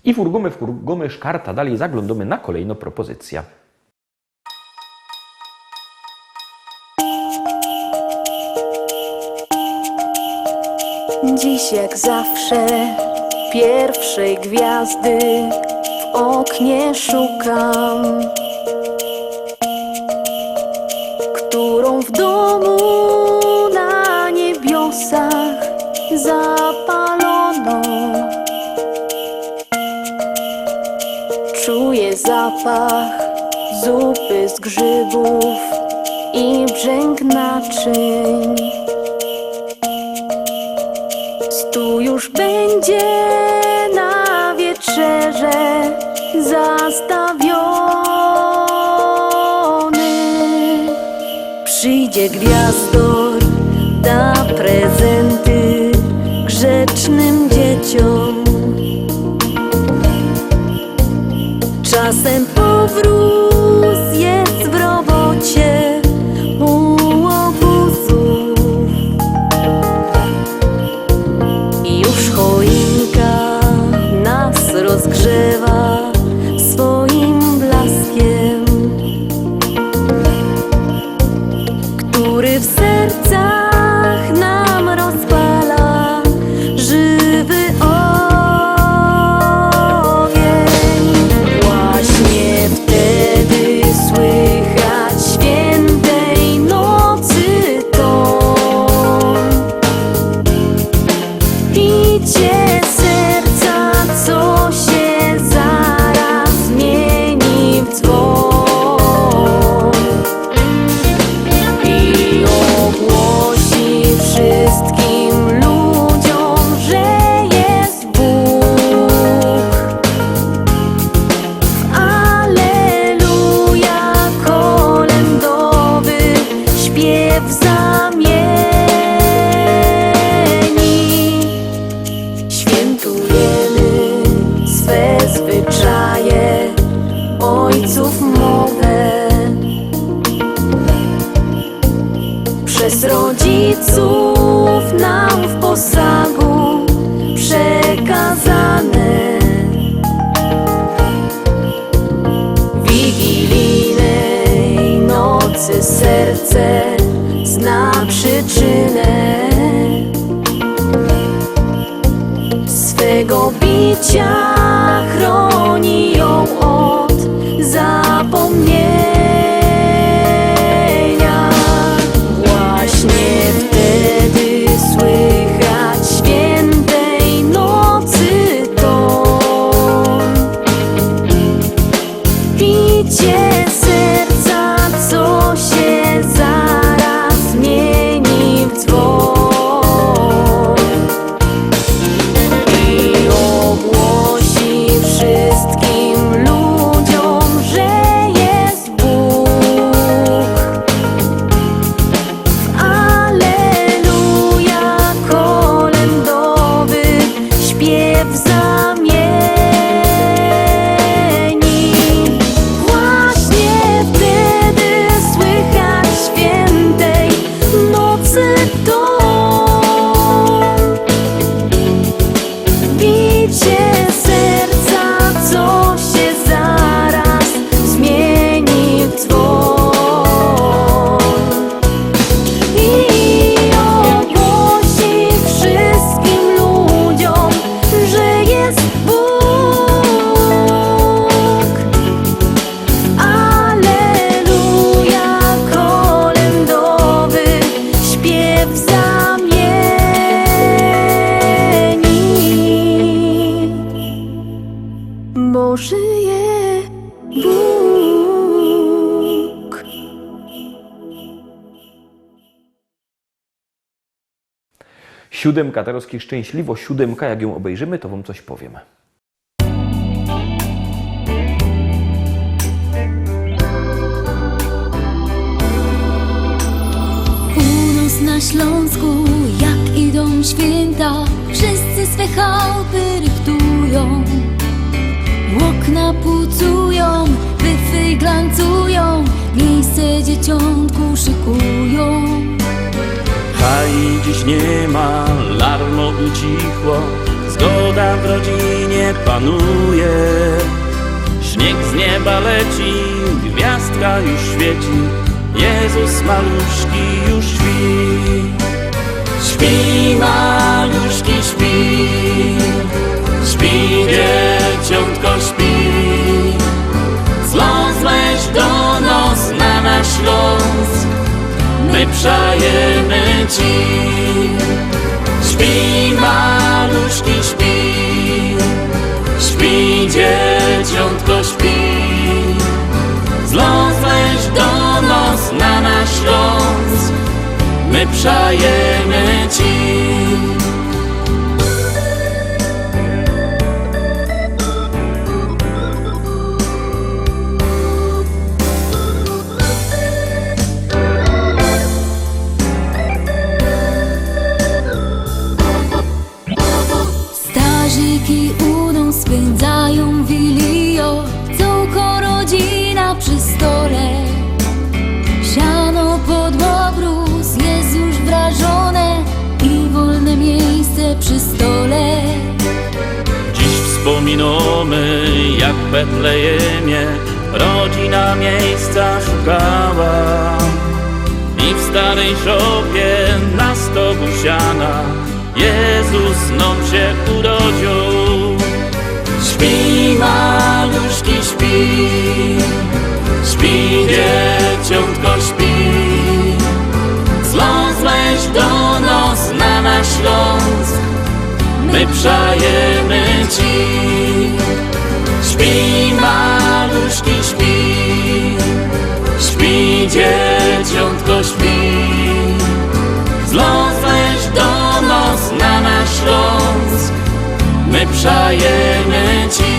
I furgome škarta, dalej zaglądamy na kolejną propozycję. Dziś jak zawsze pierwszej gwiazdy w oknie szukam, którą w domu na niebiosach zapalono. Czuję zapach zupy z grzybów i brzęk naczyń. Stół już będzie na wieczerze zastawiony. Przyjdzie gwiazdor, da prezenty grzecznym dzieciom. Czasem powróz jest w robocie u obozów. I już choinka nas rozgrzewa swoim blaskiem, który w sercach nam rozpala żywy ogień. Właśnie wtedy słychać świętej nocy ton, bicie serca, co się zaraz zmieni w dzwon i ogłosi wszystkim ludziom, że jest Bóg. W Alleluja kolędowy śpiew zamieni. Świętujemy swe zwyczaje, ojców mowę, przez rodziców nam w posagu przekazane. Wigilijnej nocy serce zna przyczynę swego bicia, chroni ją od zapomnienia. Właśnie wtedy słychać świętej nocy ton, bicie serca, co się zaraz zmieni w dzwon i ogłosi wszystkim ludziom, że jest Bóg. W Alleluja kolędowy śpiew zamieni. Właśnie wtedy słychać świętej nocy ton, bicie serca, co się zaraz zmieni w dzwon i ogłosi wszystkim ludziom, że jest Bóg. Alleluja kolędowy śpiew zamieni, bo żyje Bóg. Siódemka Tarowski Szczęśliwo, siódemka, jak ją obejrzymy, to wam coś powiem. Północ na Śląsku, jak idą święta, wszyscy swe chałupy rychtują. Okna pucują, wyfy glancują, miejsce dzieciątku szykują. Hai dziś nie ma, larmo ucichło, zgoda w rodzinie panuje. nieba leci, gwiazdka już świeci, Jezus maluszki już śpi. Śpi, maluszki, śpi, śpi, dzieciątko, śpi. Zlązłeś do nos na nasz los, my przajemy Ci. Śpi, maluszki, śpi, śpi, dzieciątko, śpi. Zlązłeś do nos na nasz los, my przajemy Ci. Starzyki udą spędzają wilio, całko rodzina przy stole. Siano pod obrus jest już wrażone i wolne miejsce przy stole. Dziś wspominamy, jak w Betlejemie rodzina miejsca szukała. I w starej szopie na stogu siana Jezus nam się urodził. Śpi, maluszki, śpi, śpi, dzieciątko, śpi. Zlązłeś do nos na nasz los, my przajemy Ci. Śpi, maluszki, śpi, śpi, dzieciątko, śpi. Zlązłeś do nos na nasz los, my przajemy Ci.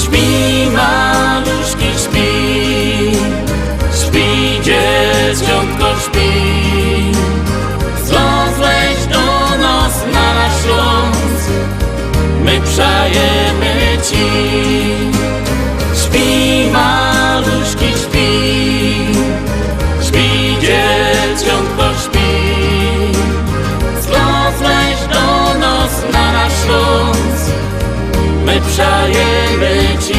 Śpi, maluszki, śpi, śpi, dzieciątko, śpi. Zlązłeś do nos na nasz los, my przajemy Ci. Śpi, maluszki, śpi, śpi, dzieciątko, śpi. Zlązłeś do nos na nasz los, my przajemy Ci.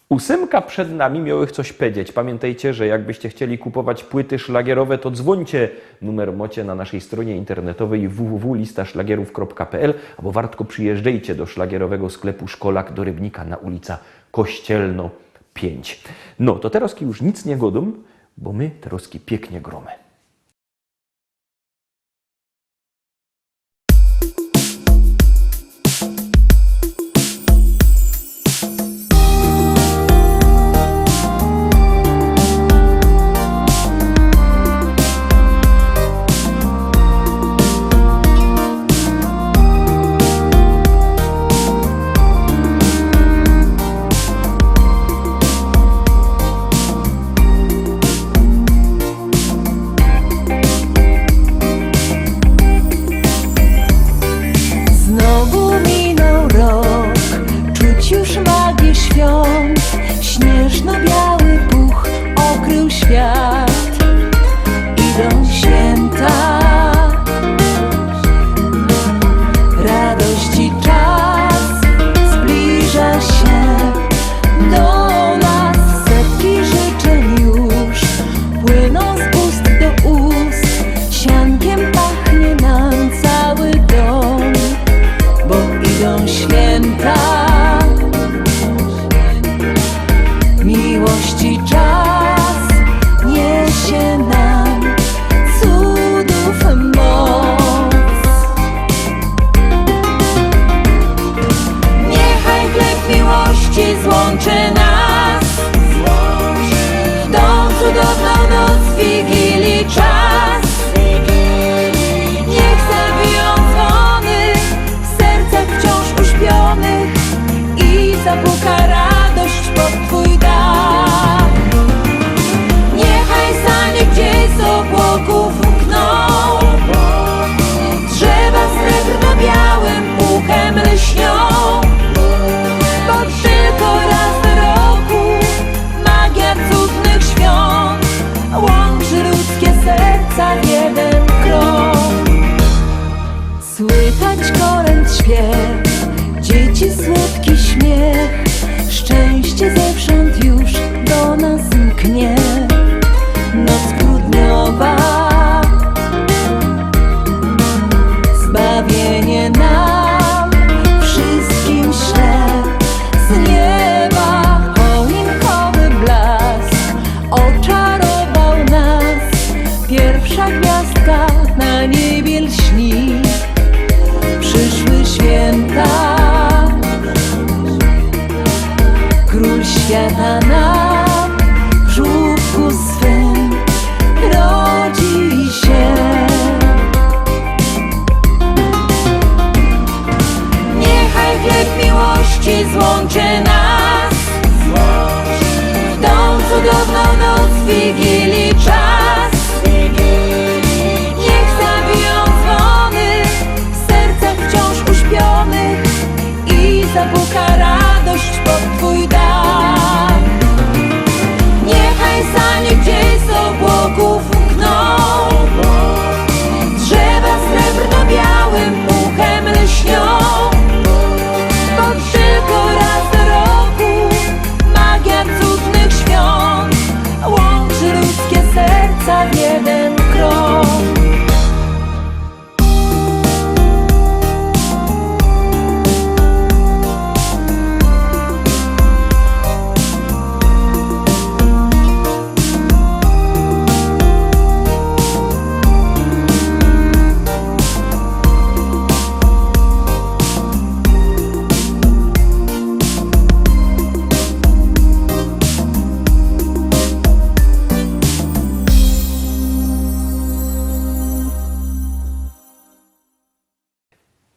Ósemka przed nami miałych coś powiedzieć. Pamiętajcie, że jakbyście chcieli kupować płyty szlagierowe, to dzwońcie. Numer macie na naszej stronie internetowej www.listaszlagierów.pl albo wartko przyjeżdżajcie do szlagierowego sklepu Szkolak do Rybnika na ulica Kościelno 5. No to teraz już nic nie godą, bo my teraz pięknie gromy.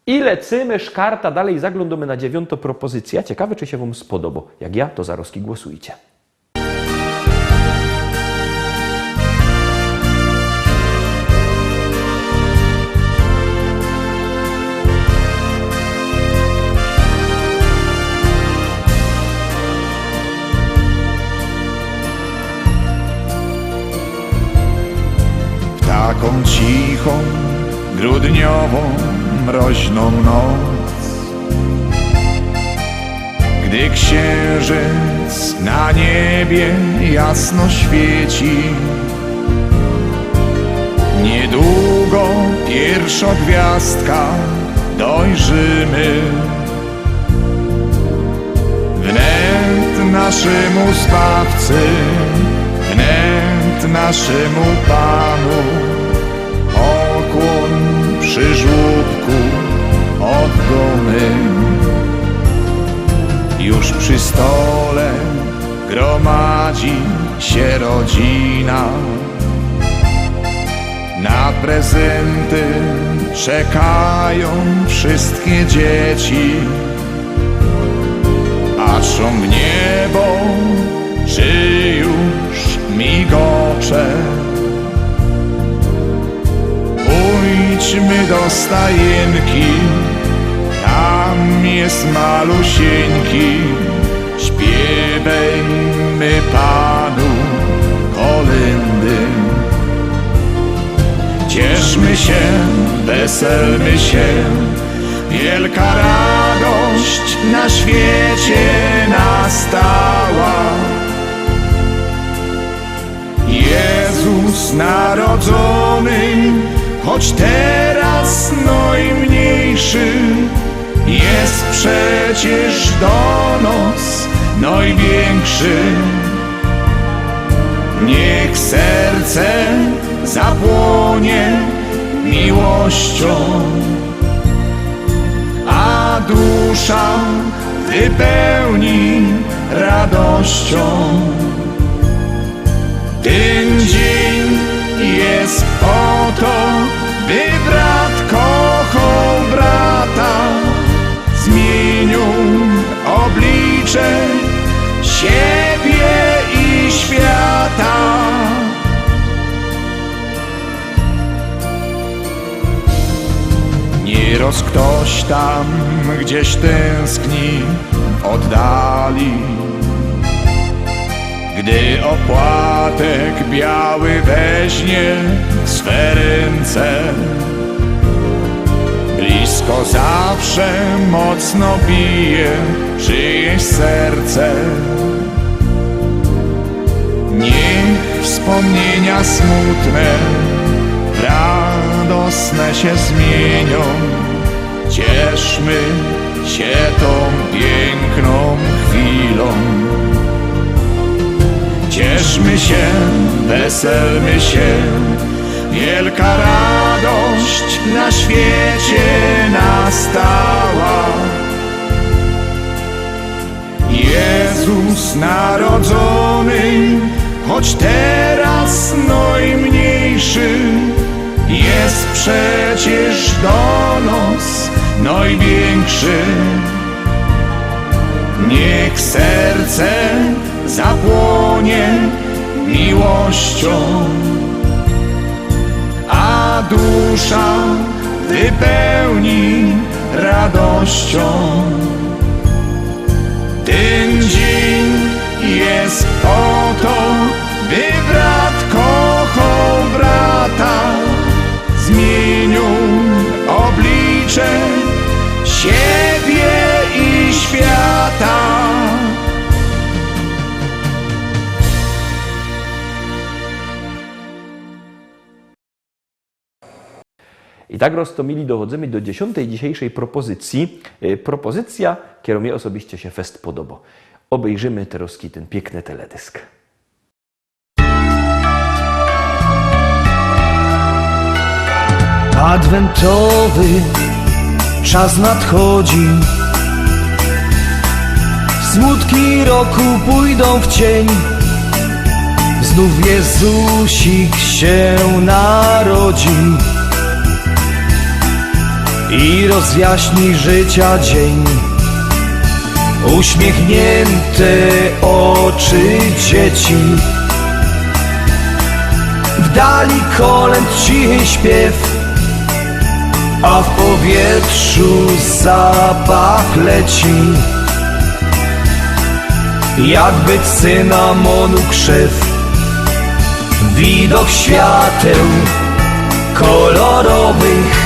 I lecymy, szkarta, dalej zaglądamy na 9. propozycję. Ciekawe, czy się Wam spodoba. Jak ja, to zaroski głosujcie. W taką cichą, grudniową, mroźną noc, gdy księżyc na niebie jasno świeci, niedługo pierwsza gwiazdka dojrzymy. Wnet naszemu Zbawcy, wnet naszemu Panu pokłon przy żłóbku oddamy. Już przy stole gromadzi się rodzina, na prezenty czekają wszystkie dzieci. Patrzą w niebo, czy już migocze. Pójdźmy do stajenki, tam jest malusieńki. Śpiewajmy Panu kolędy. Cieszmy się, weselmy się, wielka radość na świecie nastała. Jezus narodzony, choć teraz najmniejszy, jest przecież do nas największy. Niech serce zapłonie miłością, a dusza wypełni radością. Ten dzień jest po to, by brat kochał brata. Zmienił oblicze siebie i świata. Nieraz ktoś tam gdzieś tęskni w oddali, gdy opłatek biały weźmie w swe ręce. Blisko zawsze mocno bije czyjeś serce. Niech wspomnienia smutne w radosne się zmienią. Cieszmy się tą piękną chwilą. Cieszmy się, weselmy się, wielka radość na świecie nastała. Jezus narodzony, choć teraz najmniejszy, jest przecież do nas największy. Niech serce zapłonie miłością, a dusza wypełni radością. Ten dzień jest po to, by brat kochał brata. Zmienił oblicze siebie i świata. I tak roztomili dochodzimy do 10. dzisiejszej propozycji. Propozycja, która mnie osobiście się fest podoba. Obejrzymy teraz ten piękny teledysk. Adwentowy czas nadchodzi, smutki roku pójdą w cień. Znów Jezusik się narodzi i rozjaśni życia dzień. Uśmiechnięte oczy dzieci, w dali kolęd cichy śpiew, a w powietrzu zapach leci, jakby cynamonu krzew. Widok świateł kolorowych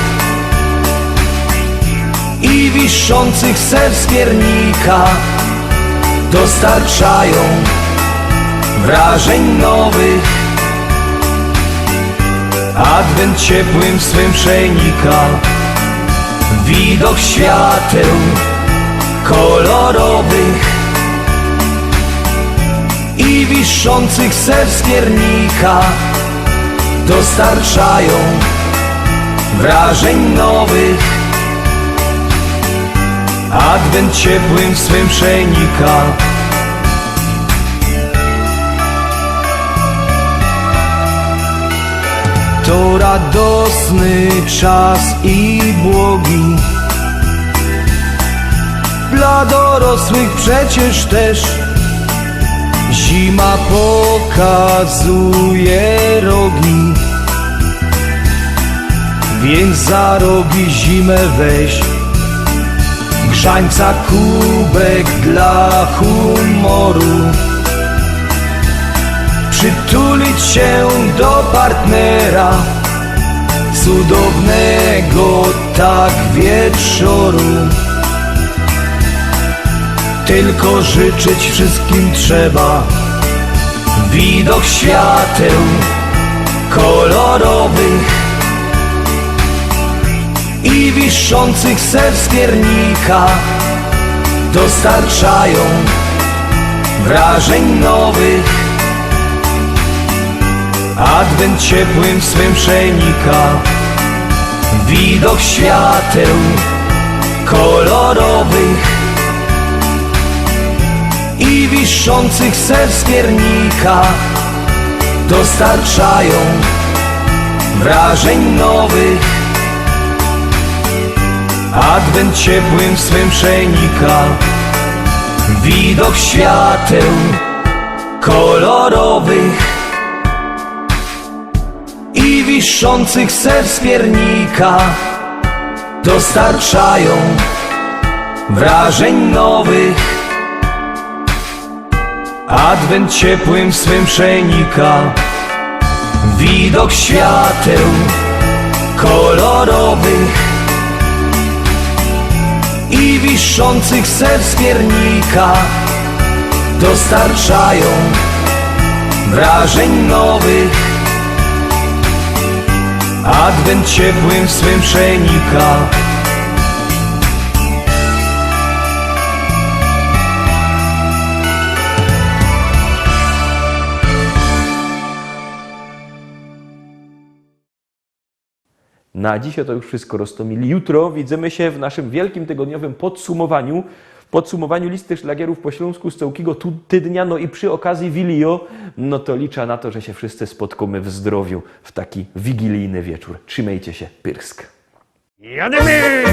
i wiszących serc z piernika dostarczają wrażeń nowych. Adwent ciepłym swym przenika. Widok świateł kolorowych i wiszących serc z piernika dostarczają wrażeń nowych. Adwent ciepłym swym przenika. To radosny czas i błogi, dla dorosłych przecież też. Zima pokazuje rogi, więc za rogi zimę weź. Grzańca kubek dla humoru, przytulić się do partnera, cudownego tak wieczoru. Tylko życzyć wszystkim trzeba. Widok świateł kolorowych i wiszących serc z piernika dostarczają wrażeń nowych. Adwent ciepłym swym przenika. Widok świateł kolorowych i wiszących serc z piernika dostarczają wrażeń nowych. Adwent ciepłym swym przenika. Widok świateł kolorowych i wiszących serc z piernika dostarczają wrażeń nowych. Adwent ciepłym swym przenika. Widok świateł kolorowych i wiszących serc z piernika dostarczają wrażeń nowych. Adwent ciepłym swym przenika. Na dzisiaj to już wszystko, Rostomili. Jutro widzimy się w naszym wielkim tygodniowym podsumowaniu listy szlagierów po śląsku z całego tygodnia. No i przy okazji Wilio, no to liczę na to, że się wszyscy spotkamy w zdrowiu w taki wigilijny wieczór. Trzymajcie się, Pyrsk. Jademy!